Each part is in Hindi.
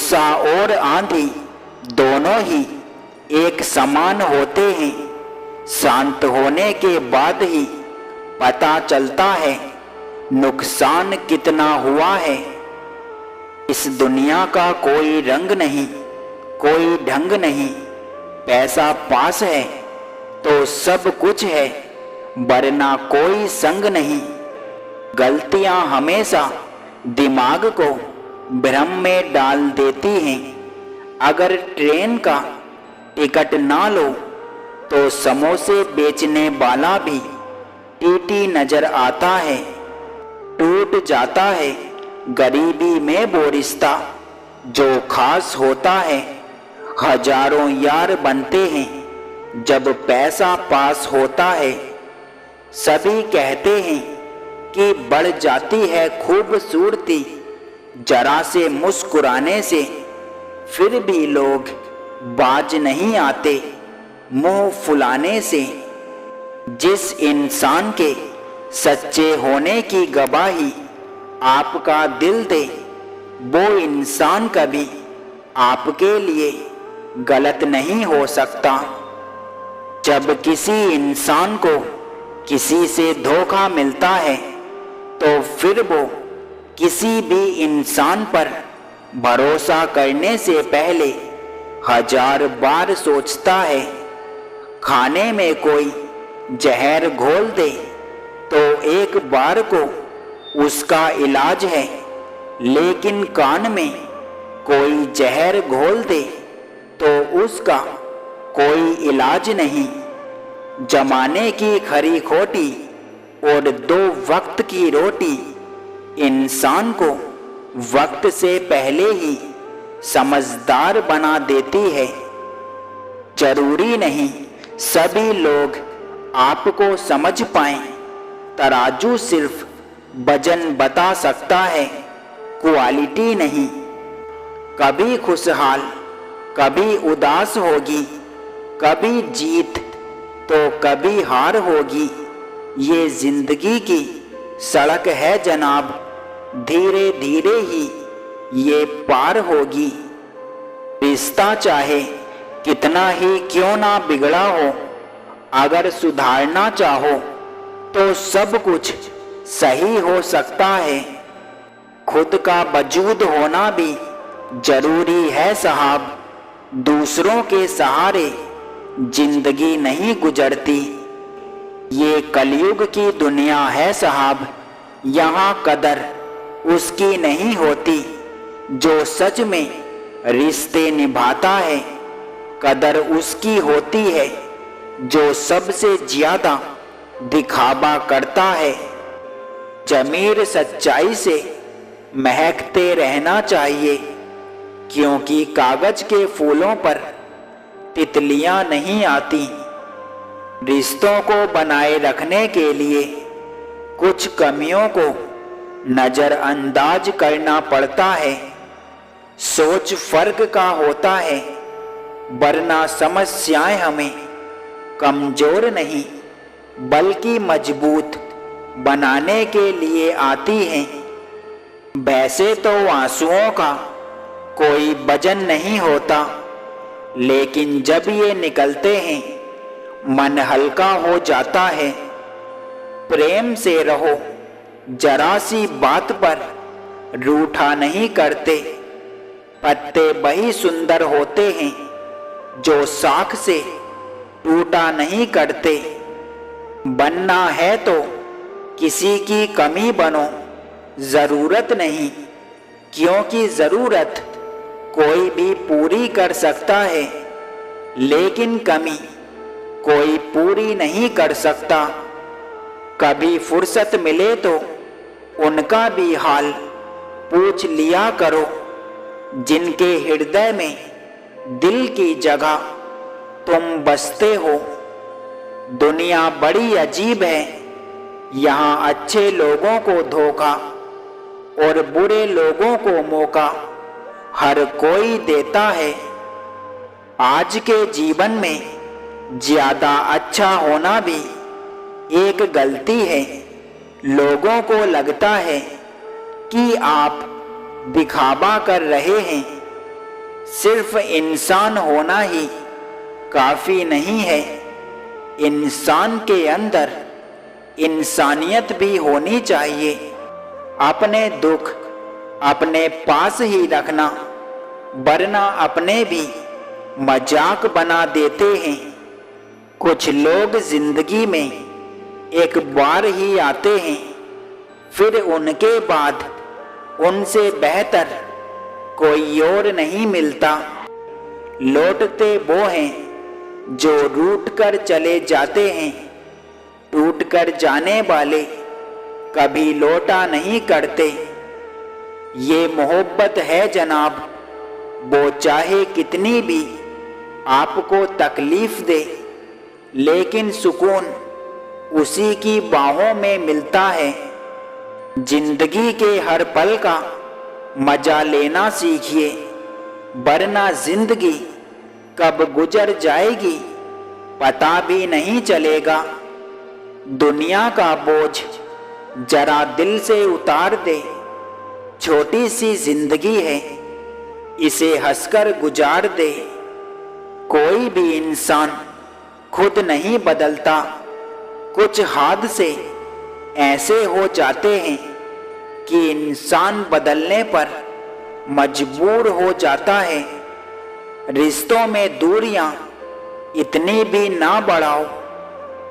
गुस्सा और आंधी दोनों ही एक समान होते हैं। शांत होने के बाद ही पता चलता है नुकसान कितना हुआ है। इस दुनिया का कोई रंग नहीं, कोई ढंग नहीं। पैसा पास है तो सब कुछ है, वरना कोई संग नहीं। गलतियां हमेशा दिमाग को भ्रम में डाल देती हैं। अगर ट्रेन का टिकट ना लो तो समोसे बेचने वाला भी टीटी नजर आता है। टूट जाता है गरीबी में वो रिश्ता जो खास होता है। हजारों यार बनते हैं जब पैसा पास होता है। सभी कहते हैं कि बढ़ जाती है खूबसूरती जरा से मुस्कुराने से, फिर भी लोग बाज नहीं आते मुंह फुलाने से। जिस इंसान के सच्चे होने की गवाही आपका दिल दे, वो इंसान कभी आपके लिए गलत नहीं हो सकता। जब किसी इंसान को किसी से धोखा मिलता है तो फिर वो किसी भी इंसान पर भरोसा करने से पहले 1000 बार सोचता है। खाने में कोई जहर घोल दे तो एक बार को उसका इलाज है, लेकिन कान में कोई जहर घोल दे तो उसका कोई इलाज नहीं। जमाने की खरी खोटी और 2 वक्त की रोटी इंसान को वक्त से पहले ही समझदार बना देती है। जरूरी नहीं सभी लोग आपको समझ पाएं। तराजू सिर्फ वजन बता सकता है, क्वालिटी नहीं। कभी खुशहाल कभी उदास होगी, कभी जीत तो कभी हार होगी। ये जिंदगी की सड़क है जनाब, धीरे धीरे ही ये पार होगी। रिश्ता चाहे कितना ही क्यों ना बिगड़ा हो, अगर सुधारना चाहो तो सब कुछ सही हो सकता है। खुद का वजूद होना भी जरूरी है साहब, दूसरों के सहारे जिंदगी नहीं गुजरती। ये कलयुग की दुनिया है साहब, यहाँ कदर उसकी नहीं होती जो सच में रिश्ते निभाता है। कदर उसकी होती है जो सबसे ज्यादा दिखावा करता है। ज़मीर सच्चाई से महकते रहना चाहिए, क्योंकि कागज के फूलों पर तितलियां नहीं आती। रिश्तों को बनाए रखने के लिए कुछ कमियों को नजरअंदाज करना पड़ता है। सोच फर्क का होता है, वरना समस्याएं हमें कमजोर नहीं बल्कि मजबूत बनाने के लिए आती हैं। वैसे तो आंसुओं का कोई वजन नहीं होता, लेकिन जब ये निकलते हैं मन हल्का हो जाता है। प्रेम से रहो, जरा सी बात पर रूठा नहीं करते। पत्ते वही सुंदर होते हैं जो शाख से टूटा नहीं करते। बनना है तो किसी की कमी बनो, जरूरत नहीं, क्योंकि जरूरत कोई भी पूरी कर सकता है, लेकिन कमी कोई पूरी नहीं कर सकता। कभी फुर्सत मिले तो उनका भी हाल पूछ लिया करो, जिनके हृदय में दिल की जगह तुम बसते हो। दुनिया बड़ी अजीब है, यहाँ अच्छे लोगों को धोखा और बुरे लोगों को मौका हर कोई देता है। आज के जीवन में ज्यादा अच्छा होना भी एक गलती है। लोगों को लगता है कि आप दिखावा कर रहे हैं, सिर्फ इंसान होना ही काफी नहीं है, इंसान के अंदर इंसानियत भी होनी चाहिए। अपने दुख अपने पास ही रखना, वरना अपने भी मजाक बना देते हैं। कुछ लोग जिंदगी में एक बार ही आते हैं, फिर उनके बाद उनसे बेहतर कोई और नहीं मिलता। लौटते वो हैं जो रूठ कर चले जाते हैं, टूट कर जाने वाले कभी लौटा नहीं करते। ये मोहब्बत है जनाब, वो चाहे कितनी भी आपको तकलीफ दे, लेकिन सुकून उसी की बाहों में मिलता है। जिंदगी के हर पल का मजा लेना सीखिए, वरना जिंदगी कब गुजर जाएगी पता भी नहीं चलेगा। दुनिया का बोझ जरा दिल से उतार दे, छोटी सी जिंदगी है, इसे हंसकर गुजार दे। कोई भी इंसान खुद नहीं बदलता, कुछ हादसे ऐसे हो जाते हैं कि इंसान बदलने पर मजबूर हो जाता है। रिश्तों में दूरियां इतनी भी ना बढ़ाओ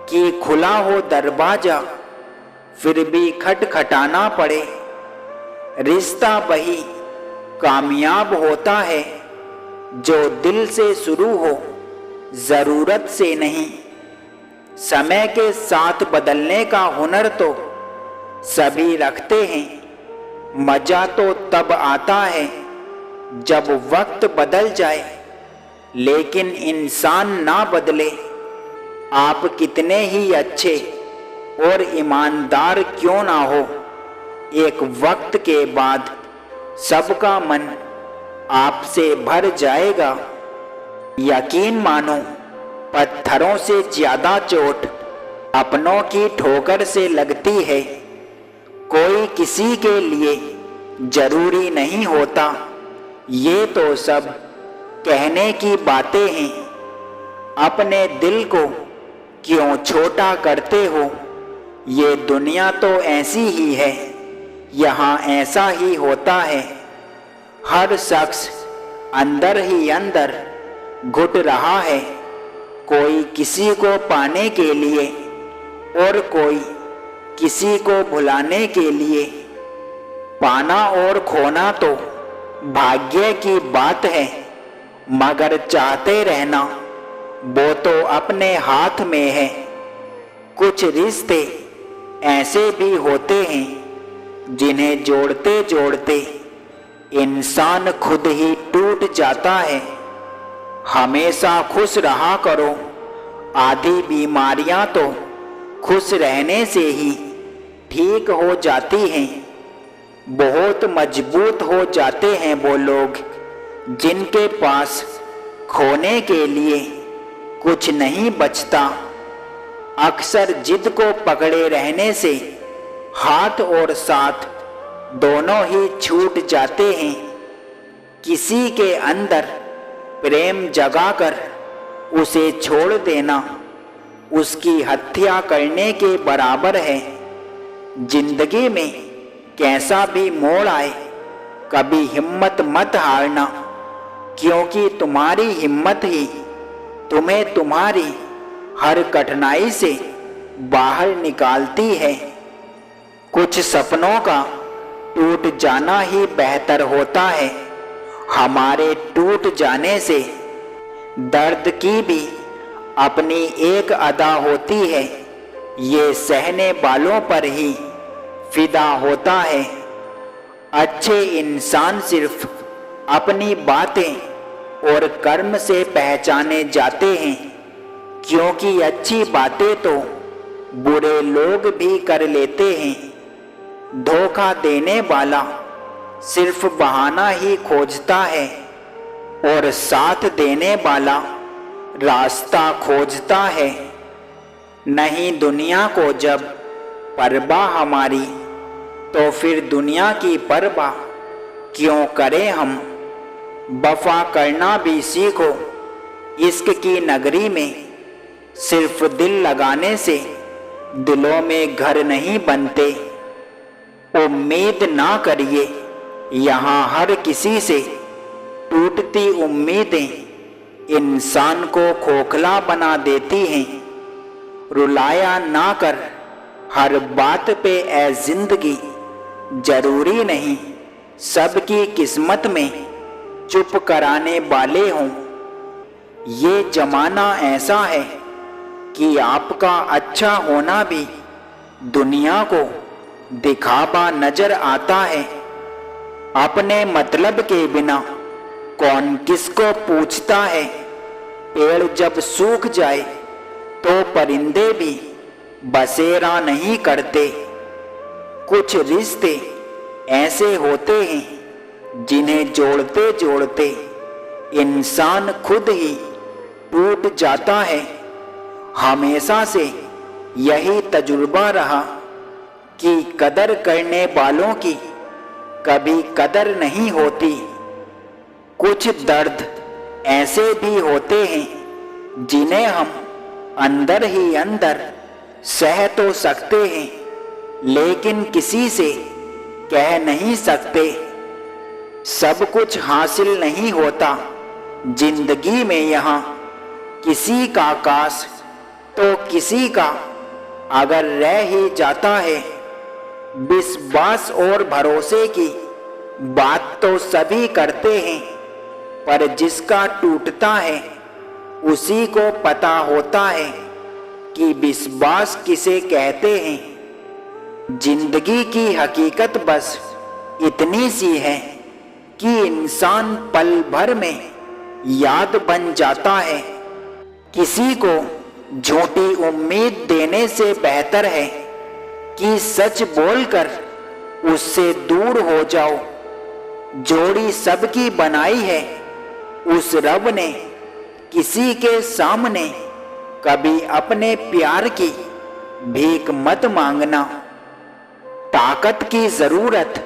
कि खुला हो दरवाजा फिर भी खटखटाना पड़े। रिश्ता वही कामयाब होता है जो दिल से शुरू हो, जरूरत से नहीं। समय के साथ बदलने का हुनर तो सभी रखते हैं, मजा तो तब आता है जब वक्त बदल जाए, लेकिन इंसान ना बदले। आप कितने ही अच्छे और ईमानदार क्यों ना हो, एक वक्त के बाद सबका मन आपसे भर जाएगा। यकीन मानो, पत्थरों से ज्यादा चोट अपनों की ठोकर से लगती है। कोई किसी के लिए जरूरी नहीं होता, ये तो सब कहने की बातें हैं। अपने दिल को क्यों छोटा करते हो, ये दुनिया तो ऐसी ही है, यहाँ ऐसा ही होता है। हर शख्स अंदर ही अंदर घुट रहा है, कोई किसी को पाने के लिए और कोई किसी को भुलाने के लिए। पाना और खोना तो भाग्य की बात है, मगर चाहते रहना वो तो अपने हाथ में है। कुछ रिश्ते ऐसे भी होते हैं जिन्हें जोड़ते जोड़ते इंसान खुद ही टूट जाता है। हमेशा खुश रहा करो, आधी बीमारियां तो खुश रहने से ही ठीक हो जाती हैं। बहुत मजबूत हो जाते हैं वो लोग जिनके पास खोने के लिए कुछ नहीं बचता। अक्सर जिद को पकड़े रहने से हाथ और साथ दोनों ही छूट जाते हैं। किसी के अंदर प्रेम जगाकर उसे छोड़ देना उसकी हत्या करने के बराबर है। जिंदगी में कैसा भी मोड़ आए, कभी हिम्मत मत हारना, क्योंकि तुम्हारी हिम्मत ही तुम्हें तुम्हारी हर कठिनाई से बाहर निकालती है। कुछ सपनों का टूट जाना ही बेहतर होता है। हमारे टूट जाने से दर्द की भी अपनी एक अदा होती है, ये सहने वालों पर ही फिदा होता है। अच्छे इंसान सिर्फ अपनी बातें और कर्म से पहचाने जाते हैं, क्योंकि अच्छी बातें तो बुरे लोग भी कर लेते हैं। धोखा देने वाला सिर्फ बहाना ही खोजता है और साथ देने वाला रास्ता खोजता है। नहीं दुनिया को जब परवाह हमारी, तो फिर दुनिया की परवाह क्यों करें हम। वफा करना भी सीखो। इश्क की नगरी में सिर्फ दिल लगाने से दिलों में घर नहीं बनते। उम्मीद ना करिए यहाँ हर किसी से, टूटती उम्मीदें इंसान को खोखला बना देती हैं। रुलाया ना कर हर बात पे ए जिंदगी, जरूरी नहीं सबकी किस्मत में चुप कराने वाले हों। ये जमाना ऐसा है कि आपका अच्छा होना भी दुनिया को दिखावा नजर आता है। अपने मतलब के बिना कौन किसको पूछता है। पेड़ जब सूख जाए तो परिंदे भी बसेरा नहीं करते। कुछ रिश्ते ऐसे होते हैं जिन्हें जोड़ते जोड़ते इंसान खुद ही टूट जाता है। हमेशा से यही तजुर्बा रहा कि कदर करने वालों की कभी कदर नहीं होती। कुछ दर्द ऐसे भी होते हैं जिन्हें हम अंदर ही अंदर सह तो सकते हैं, लेकिन किसी से कह नहीं सकते। सब कुछ हासिल नहीं होता जिंदगी में यहाँ, किसी का काश तो किसी का अगर रह ही जाता है। विश्वास और भरोसे की बात तो सभी करते हैं, पर जिसका टूटता है उसी को पता होता है कि विश्वास किसे कहते हैं। जिंदगी की हकीकत बस इतनी सी है कि इंसान पल भर में याद बन जाता है। किसी को झूठी उम्मीद देने से बेहतर है कि सच बोलकर उससे दूर हो जाओ। जोड़ी सबकी बनाई है उस रब ने, किसी के सामने कभी अपने प्यार की भीख मत मांगना। ताकत की जरूरत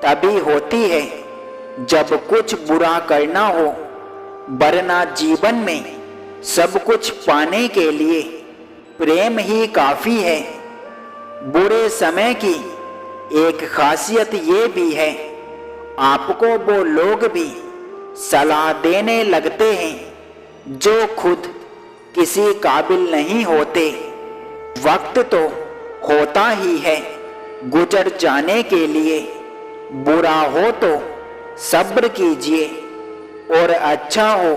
तभी होती है जब कुछ बुरा करना हो, वरना जीवन में सब कुछ पाने के लिए प्रेम ही काफी है। बुरे समय की एक खासियत ये भी है, आपको वो लोग भी सलाह देने लगते हैं जो खुद किसी काबिल नहीं होते। वक्त तो होता ही है गुजर जाने के लिए, बुरा हो तो सब्र कीजिए और अच्छा हो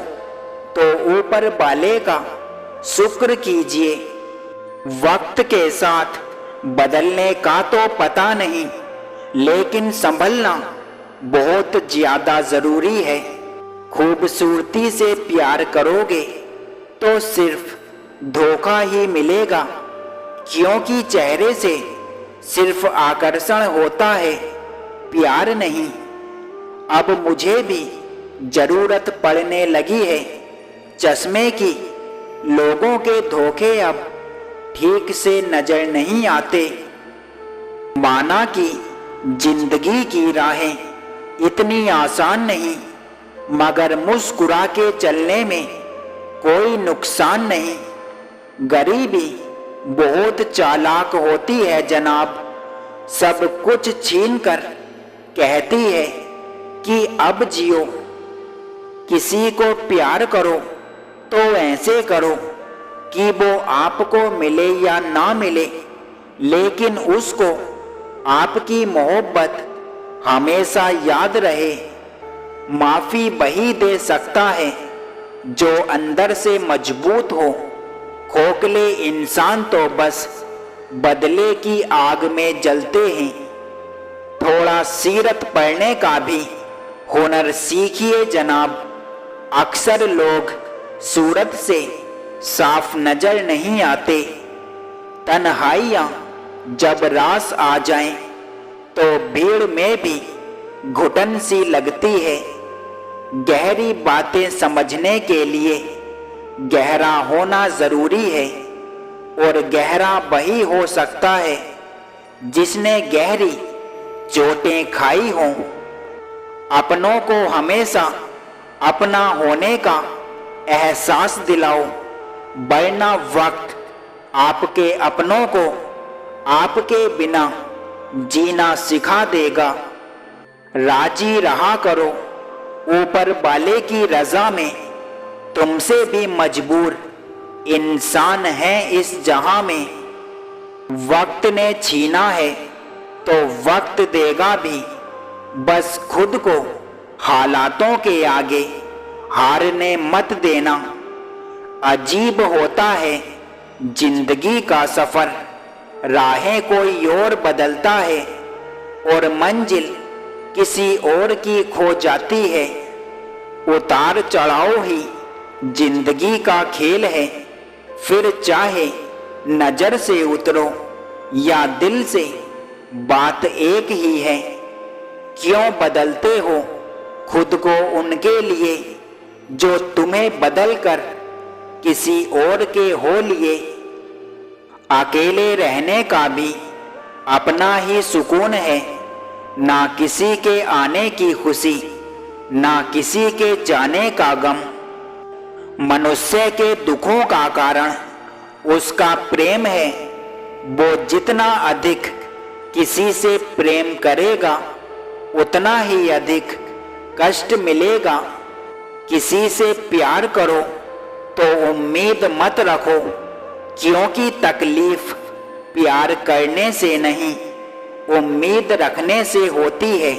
तो ऊपर वाले का शुक्र कीजिए। वक्त के साथ बदलने का तो पता नहीं, लेकिन संभलना बहुत ज्यादा जरूरी है। खूबसूरती से प्यार करोगे तो सिर्फ धोखा ही मिलेगा, क्योंकि चेहरे से सिर्फ आकर्षण होता है, प्यार नहीं। अब मुझे भी जरूरत पड़ने लगी है चश्मे की। लोगों के धोखे अब ठीक से नजर नहीं आते। माना कि जिंदगी की राहें इतनी आसान नहीं, मगर मुस्कुरा के चलने में कोई नुकसान नहीं। गरीबी बहुत चालाक होती है जनाब, सब कुछ छीन कर कहती है कि अब जियो। किसी को प्यार करो तो ऐसे करो कि वो आपको मिले या ना मिले, लेकिन उसको आपकी मोहब्बत हमेशा याद रहे। माफी वही दे सकता है जो अंदर से मजबूत हो। खोखले इंसान तो बस बदले की आग में जलते हैं। थोड़ा सीरत पढ़ने का भी हुनर सीखिए जनाब। अक्सर लोग सूरत से साफ नजर नहीं आते। तन्हाइयाँ जब रास आ जाएं तो भीड़ में भी घुटन सी लगती है। गहरी बातें समझने के लिए गहरा होना जरूरी है, और गहरा वही हो सकता है जिसने गहरी चोटें खाई हों। अपनों को हमेशा अपना होने का एहसास दिलाओ, वरना वक्त आपके अपनों को आपके बिना जीना सिखा देगा। राजी रहा करो ऊपर वाले की रजा में, तुमसे भी मजबूर इंसान है इस जहां में। वक्त ने छीना है तो वक्त देगा भी, बस खुद को हालातों के आगे हारने मत देना। अजीब होता है जिंदगी का सफर, राहें कोई और बदलता है और मंजिल किसी और की खो जाती है। उतार चढ़ाव ही जिंदगी का खेल है, फिर चाहे नजर से उतरो या दिल से, बात एक ही है। क्यों बदलते हो खुद को उनके लिए जो तुम्हें बदल कर किसी और के हो लिए। अकेले रहने का भी अपना ही सुकून है, ना किसी के आने की खुशी, ना किसी के जाने का गम। मनुष्य के दुखों का कारण उसका प्रेम है, वो जितना अधिक किसी से प्रेम करेगा उतना ही अधिक कष्ट मिलेगा। किसी से प्यार करो तो उम्मीद मत रखो, क्योंकि तकलीफ प्यार करने से नहीं उम्मीद रखने से होती है।